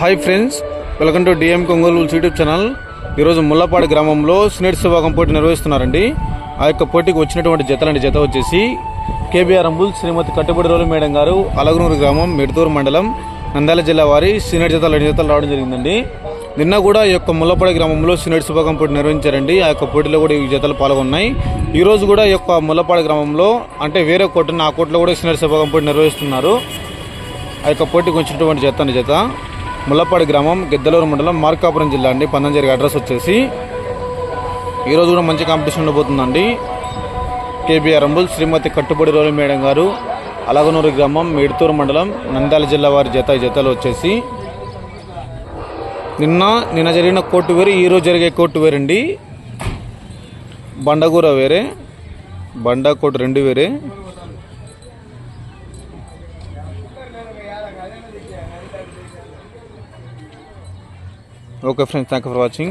Hi friends, welcome to DM Kongolu YouTube channel. ఈరోజు ముల్లపాడు గ్రామంలో స్నేట్స్ విభాగం పోటీ నిర్వహిస్తున్నారండి. ఆ యొక్క పోటీకి వచ్చినటువంటి జత వచ్చేసి కేబీఆర్ అంబుల్ శ్రీమతి కట్టుబడి రోలు మేడం గారు, అలగనూరు గ్రామం, మెడతూరు మండలం, నంద్యాల జిల్లా వారి సీనియర్ జతలు 2 జతలు రావడం జరిగిందండి. నిన్న కూడా ఈ యొక్క ముల్లపాడు గ్రామంలో సీనియర్స్ విభాగం పోటీ నిర్వహించారండి. ఆ యొక్క పోటీలో కూడా ఈ జతలు పాల్గొన్నాయి. ఈ రోజు కూడా ఈ యొక్క ముల్లపాడు గ్రామంలో అంటే వేరే కోర్టున ఆ కోర్టులో కూడా సీనియర్స్ విభాగం పోటీ నిర్వహిస్తున్నారు. ఆ యొక్క పోటీకి వచ్చినటువంటి జత ముల్లపాడు గ్రామం, గిద్దలూరు మండలం, మార్కాపురం జిల్లా అండి. పందంజరి అడ్రస్ వచ్చేసి ఈరోజు కూడా మంచి కాంపిటీషన్ ఉండబోతుందండి. కేబీఆర్ అంబుల్ శ్రీమతి కట్టుబడి రోలు మేడం గారు, అలగనూరు గ్రామం, మెడతూరు మండలం, నంద్యాల జిల్లా వారి జతలు వచ్చేసి నిన్న జరిగిన కోర్టు వేరు, ఈరోజు జరిగే కోర్టు వేరండి. బండగూర వేరే, బండా కోర్టు 2 వేరే. Okay friends, thank you for watching.